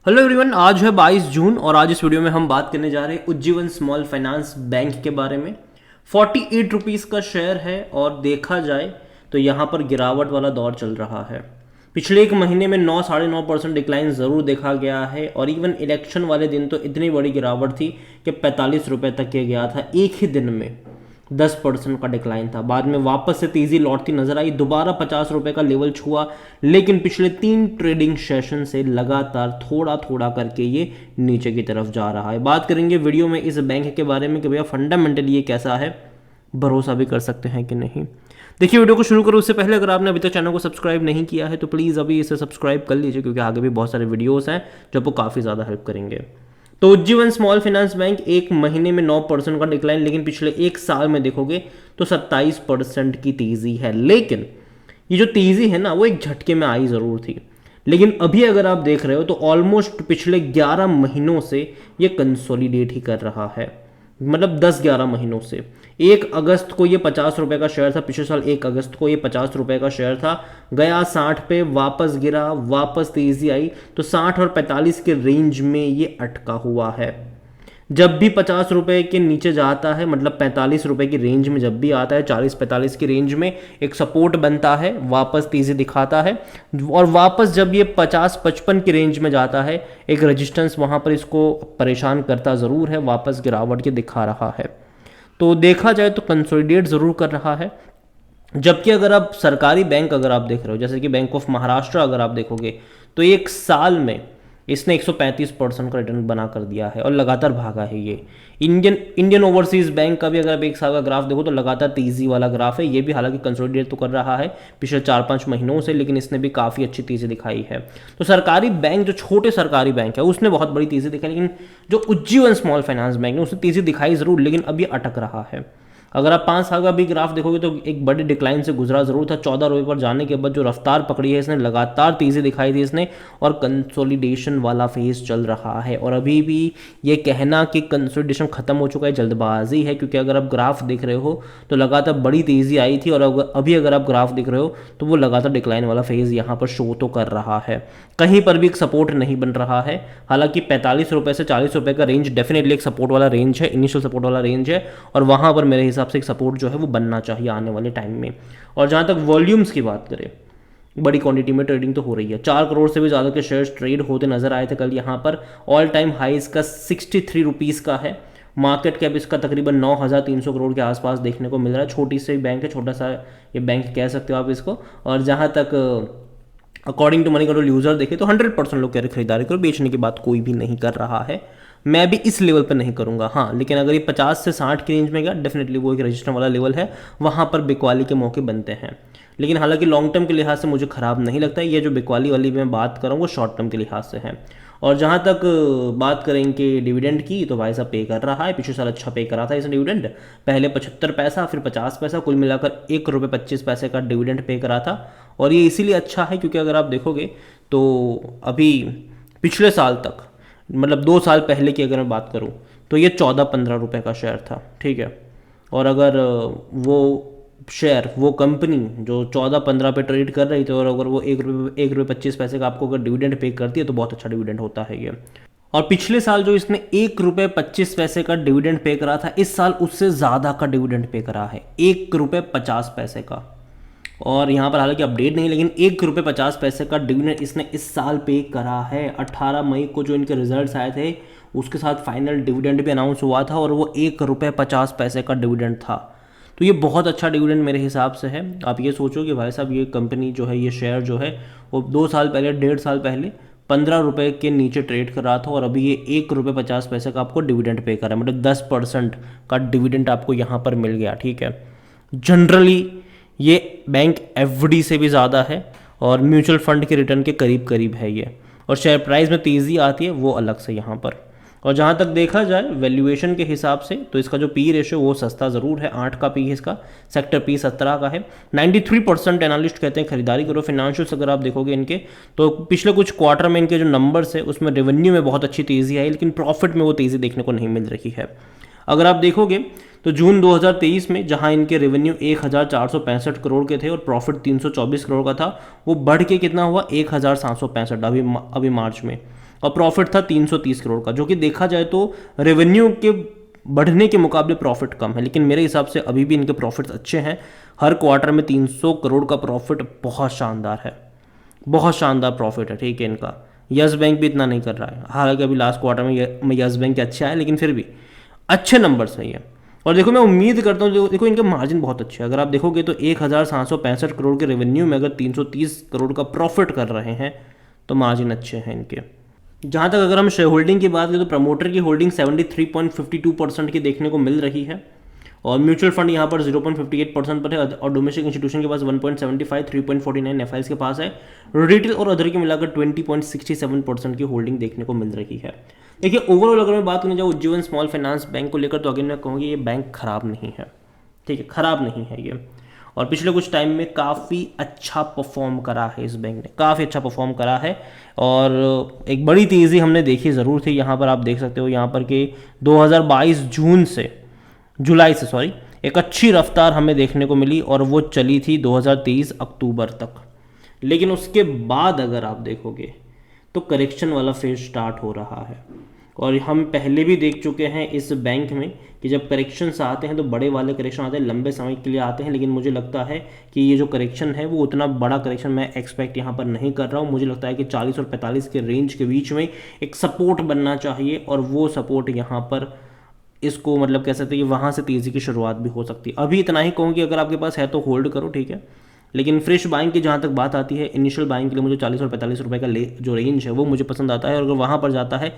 Hello everyone, आज है 22 जून और आज इस वीडियो में हम बात करने जा रहे हैं उज्जीवन स्मॉल फाइनेंस बैंक के बारे में। 48 रुपीज़ का शेयर है और देखा जाए तो यहाँ पर गिरावट वाला दौर चल रहा है। पिछले एक महीने में 9-9.5% डिक्लाइन ज़रूर देखा गया है और इवन इलेक्शन वाले दिन तो इतनी बड़ी गिरावट थी कि 45 रुपये तक के गया था। एक ही दिन में 10% का डिक्लाइन था। बाद में वापस से तेज़ी लौटती नजर आई, दोबारा 50 रुपये का लेवल छुआ, लेकिन पिछले 3 ट्रेडिंग सेशन से लगातार थोड़ा थोड़ा करके ये नीचे की तरफ जा रहा है। बात करेंगे वीडियो में इस बैंक के बारे में कि भैया फंडामेंटली ये कैसा है, भरोसा भी कर सकते हैं कि नहीं। देखिए, वीडियो को शुरू करो उससे पहले अगर आपने अभी तक चैनल को सब्सक्राइब नहीं किया है तो प्लीज़ अभी इसे सब्सक्राइब कर लीजिए, क्योंकि आगे भी बहुत सारे वीडियोस हैं जो आपको काफ़ी ज़्यादा हेल्प करेंगे। तो उज्जीवन स्मॉल फाइनेंस बैंक एक महीने में 9% का डिक्लाइन, लेकिन पिछले एक साल में देखोगे तो 27% की तेज़ी है। लेकिन ये जो तेज़ी है ना, वो एक झटके में आई ज़रूर थी, लेकिन अभी अगर आप देख रहे हो तो ऑलमोस्ट पिछले 11 महीनों से ये कंसोलिडेट ही कर रहा है। मतलब 10-11 महीनों से। 1 अगस्त को ये 50 रुपये का शेयर था, पिछले साल 1 अगस्त को ये 50 रुपये का शेयर था, गया 60 पे, वापस गिरा, वापस तेजी आई, तो 60 और 45 के रेंज में ये अटका हुआ है। जब भी 50 रुपये के नीचे जाता है, मतलब 45 रुपये की रेंज में जब भी आता है, 40-45 की रेंज में एक सपोर्ट बनता है, वापस तेज़ी दिखाता है, और वापस जब ये 50-55 की रेंज में जाता है, एक रेजिस्टेंस वहाँ पर इसको परेशान करता ज़रूर है, वापस गिरावट के दिखा रहा है। तो देखा जाए तो कंसोलिडेट ज़रूर कर रहा है। जबकि अगर आप सरकारी बैंक अगर आप देख रहे हो, जैसे कि बैंक ऑफ महाराष्ट्र अगर आप देखोगे तो एक साल में इसने 135% का रिटर्न बना कर दिया है और लगातार भागा है ये। इंडियन ओवरसीज बैंक का भी अगर आप एक साल का ग्राफ देखो तो लगातार तेज़ी वाला ग्राफ है। ये भी हालांकि कंसोलिडेट तो कर रहा है पिछले 4-5 महीनों से, लेकिन इसने भी काफ़ी अच्छी तेज़ी दिखाई है। तो सरकारी बैंक, जो छोटे सरकारी बैंक है, उसने बहुत बड़ी तेज़ी दिखाई, लेकिन जो उज्जीवन स्मॉल फाइनेंस बैंक ने उसने तेज़ी दिखाई ज़रूर, लेकिन अब ये अटक रहा है। अगर आप 5 साल का भी ग्राफ देखोगे तो एक बड़े डिक्लाइन से गुजरा जरूर था। 14 रुपये पर जाने के बाद जो रफ्तार पकड़ी है इसने, लगातार तेज़ी दिखाई थी इसने, और कंसोलिडेशन वाला फेज चल रहा है। और अभी भी ये कहना कि कंसोलिडेशन खत्म हो चुका है जल्दबाजी है, क्योंकि अगर आप ग्राफ देख रहे हो तो लगातार बड़ी तेज़ी आई थी, और अभी अगर आप ग्राफ देख रहे हो तो वो लगातार डिक्लाइन वाला फेज यहाँ पर शो तो कर रहा है। कहीं पर भी एक सपोर्ट नहीं बन रहा है। हालांकि 45 रुपये से 40 रुपये का रेंज डेफिनेटली एक सपोर्ट वाला रेंज है, इनिशियल सपोर्ट वाला रेंज है, और वहाँ पर मेरे हिसाब से एक सपोर्ट जो है वो बनना चाहिए आने वाले टाइम में। और जहाँ तक वॉल्यूम्स की बात करें, बड़ी क्वांटिटी में ट्रेडिंग तो हो रही है। 4 करोड़ से भी ज़्यादा के शेयर्स ट्रेड होते नजर आए थे कल। यहाँ पर ऑल टाइम हाई इसका 63 रुपीज़ का है। मार्केट कैप इसका तकरीबन 9,300 करोड़ के आसपास देखने को मिल रहा है। छोटी सी बैंक है, छोटा सा ये बैंक कह सकते हो आप इसको। और जहाँ तक according to Moneycontrol user देखे तो 100% लोग कह रहे खरीदारी करो, बेचने की बात कोई भी नहीं कर रहा है। मैं भी इस लेवल पर नहीं करूंगा, हाँ, लेकिन अगर ये 50 से 60 की रेंज में गया, डेफिनेटली वो एक रजिस्टर वाला लेवल है, वहाँ पर बिकवाली के मौके बनते हैं। लेकिन हालांकि लॉन्ग टर्म के लिहाज से मुझे खराब नहीं लगता है। ये जो बिकवाली वाली मैं बात कर रहा हूँ वो शॉर्ट टर्म के लिहाज से है। और जहाँ तक बात करेंगे डिविडेंड की, तो भाई साहब पे कर रहा है। पिछले साल अच्छा पे करा था इसने डिविडेंड, पहले 75 पैसा, फिर 50 पैसा, कुल मिलाकर 1 रुपये 25 पैसे का डिविडेंड पे करा था। और ये इसीलिए अच्छा है क्योंकि अगर आप देखोगे तो अभी पिछले साल तक, मतलब 2 साल पहले की अगर मैं बात करूं तो ये 14-15 रुपये का शेयर था, ठीक है। और अगर वो शेयर, वो कंपनी जो 14-15 पे ट्रेड कर रही थी, और अगर वो 1 रुपये 25 पैसे का आपको अगर डिविडेंड पे करती है तो बहुत अच्छा डिविडेंड होता है ये। और पिछले साल जो इसने 1 रुपये 25 पैसे का डिविडेंड पे करा था, इस साल उससे ज़्यादा का डिविडेंड पे करा है, 1 रुपये 50 पैसे का। और यहाँ पर हालांकि अपडेट नहीं, लेकिन 1 रुपये 50 पैसे का डिविडेंड इसने इस साल पे करा है। 18 मई को जो इनके रिजल्ट्स आए थे उसके साथ फाइनल डिविडेंड भी अनाउंस हुआ था, और वो 1 रुपये 50 पैसे का डिविडेंड था। तो ये बहुत अच्छा डिविडेंड मेरे हिसाब से है। आप ये सोचो कि भाई साहब ये कंपनी जो है, ये शेयर जो है, वो 2 साल पहले, 1.5 साल पहले 15 रुपये के नीचे ट्रेड कर रहा था, और अभी ये 1 रुपये 50 पैसे का आपको डिविडेंड पे कर रहा है। मतलब 10% का डिविडेंड आपको यहाँ पर मिल गया, ठीक है। जनरली ये बैंक एफडी से भी ज़्यादा है और म्यूचुअल फंड के रिटर्न के करीब करीब है ये। और शेयर प्राइस में तेज़ी आती है वो अलग से यहाँ पर। और जहाँ तक देखा जाए वैल्यूएशन के हिसाब से तो इसका जो पी रेशियो वो सस्ता ज़रूर है, 8 का पी है इसका, सेक्टर पी 17 का है। 93% एनालिस्ट कहते हैं खरीदारी करो। फिनेंशियल्स अगर आप देखोगे इनके तो पिछले कुछ क्वार्टर में इनके जो नंबर्स है उसमें रेवेन्यू में बहुत अच्छी तेज़ी आई, लेकिन प्रॉफिट में वो तेज़ी देखने को नहीं मिल रही है। अगर आप देखोगे तो जून 2023 में जहां इनके रेवेन्यू 1465 करोड़ के थे और प्रॉफिट 324 करोड़ का था, वो बढ़ के कितना हुआ 1765 अभी मार्च में। और प्रॉफिट था 330 करोड़ का, जो कि देखा जाए तो रेवेन्यू के बढ़ने के मुकाबले प्रॉफिट कम है, लेकिन मेरे हिसाब से अभी भी इनके प्रॉफिट्स अच्छे हैं। हर क्वार्टर में 300 करोड़ का प्रॉफिट बहुत शानदार है, बहुत शानदार प्रॉफिट है, ठीक है इनका। यस बैंक भी इतना नहीं कर रहा है, हालांकि अभी लास्ट क्वार्टर में यस बैंक के अच्छे आए, लेकिन फिर भी अच्छे नंबर्स हैं ये। और देखो मैं उम्मीद करता हूँ, देखो इनके मार्जिन बहुत अच्छे हैं। अगर आप देखोगे तो 1765 करोड़ के रेवेन्यू में अगर 330 करोड़ का प्रॉफिट कर रहे हैं तो मार्जिन अच्छे हैं इनके। जहाँ तक अगर हम शेयर होल्डिंग की बात करें तो प्रमोटर की होल्डिंग 73.52% की देखने को मिल रही है, और म्यूचुअल फंड यहाँ पर 0.58% पर है, और डोमेस्टिक इंस्टीट्यूशन के पास 1.75, 3.49 एफआईज के पास है। रिटेल और अदर के मिलाकर 20.67% की होल्डिंग देखने को मिल रही है। देखिए ओवरऑल अगर मैं बात करने जाऊँ उज्जीवन स्मॉल फाइनेंस बैंक को लेकर, तो अगेन मैं कहूँगी ये बैंक खराब नहीं है, ठीक है, खराब नहीं है ये। और पिछले कुछ टाइम में काफ़ी अच्छा परफॉर्म करा है इस बैंक ने, काफ़ी अच्छा परफॉर्म करा है। और एक बड़ी तेज़ी हमने देखी ज़रूर थी, यहाँ पर आप देख सकते हो यहाँ पर कि 2022 जुलाई से सॉरी एक अच्छी रफ्तार हमें देखने को मिली, और वो चली थी 2023 अक्टूबर तक। लेकिन उसके बाद अगर आप देखोगे तो करेक्शन वाला फेज स्टार्ट हो रहा है, और हम पहले भी देख चुके हैं इस बैंक में कि जब करेक्शंस आते हैं तो बड़े वाले करेक्शन आते हैं, लंबे समय के लिए आते हैं। लेकिन मुझे लगता है कि ये जो करेक्शन है वो उतना बड़ा करेक्शन मैं एक्सपेक्ट यहाँ पर नहीं कर रहा हूँ। मुझे लगता है कि 40 और 45 के रेंज के बीच में एक सपोर्ट बनना चाहिए, और वो सपोर्ट यहाँ पर इसको मतलब कह सकते हैं कि वहाँ से तेज़ी की शुरुआत भी हो सकती है। अभी इतना ही कहूँ कि अगर आपके पास है तो होल्ड करो, ठीक है। लेकिन फ्रेश बाइंग की जहाँ तक बात आती है, इनिशियल बाइंग के लिए मुझे 40 और 45 रुपये का जो रेंज है वो मुझे पसंद आता है, और अगर वहाँ पर जाता है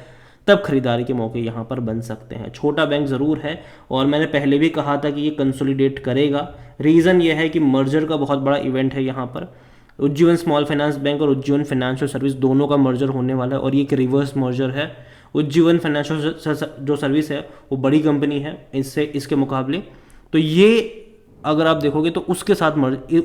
तब खरीदारी के मौके यहाँ पर बन सकते हैं। छोटा बैंक ज़रूर है, और मैंने पहले भी कहा था कि ये कंसोलिडेट करेगा। रीज़न ये है कि मर्जर का बहुत बड़ा इवेंट है यहाँ पर। उज्जीवन स्मॉल फाइनेंस बैंक और उज्जीवन फाइनेंशियल सर्विस दोनों का मर्जर होने वाला है, और ये एक रिवर्स मर्जर है। उज्जीवन फाइनेंशियल जो सर्विस है वो बड़ी कंपनी है इसके मुकाबले, तो ये अगर आप देखोगे तो उसके साथ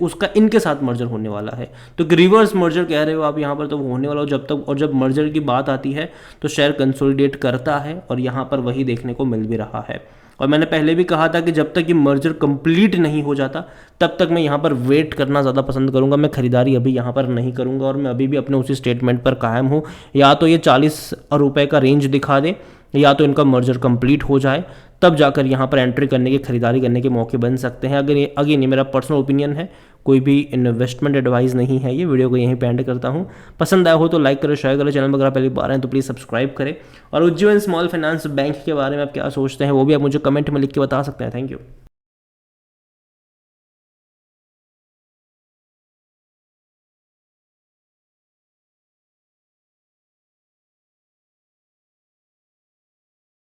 उसका इनके साथ मर्जर होने वाला है। तो रिवर्स मर्जर कह रहे हो आप यहाँ पर, तो वो होने वाला हो जब मर्जर की बात आती है तो शेयर कंसोलिडेट करता है, और यहाँ पर वही देखने को मिल भी रहा है। और मैंने पहले भी कहा था कि जब तक ये मर्जर कंप्लीट नहीं हो जाता तब तक मैं यहाँ पर वेट करना ज़्यादा पसंद करूँगा। मैं खरीदारी अभी यहाँ पर नहीं करूँगा, और मैं अभी भी अपने उसी स्टेटमेंट पर कायम हूँ। या तो ये 40 रुपये का रेंज दिखा दे, या तो इनका मर्जर कंप्लीट हो जाए, तब जाकर यहाँ पर एंट्री करने के, खरीदारी करने के मौके बन सकते हैं। अगेन ये मेरा पर्सनल ओपिनियन है, कोई भी इन्वेस्टमेंट एडवाइस नहीं है ये। वीडियो को यहीं पे एंड करता हूँ। पसंद आया हो तो लाइक करें, शेयर करें। चैनल पर अगर आप पहली बार हैं तो प्लीज़ सब्सक्राइब करें। और उज्जीवन स्मॉल फाइनेंस बैंक के बारे में आप क्या सोचते हैं वो भी आप मुझे कमेंट में लिख के बता सकते हैं। Thank you.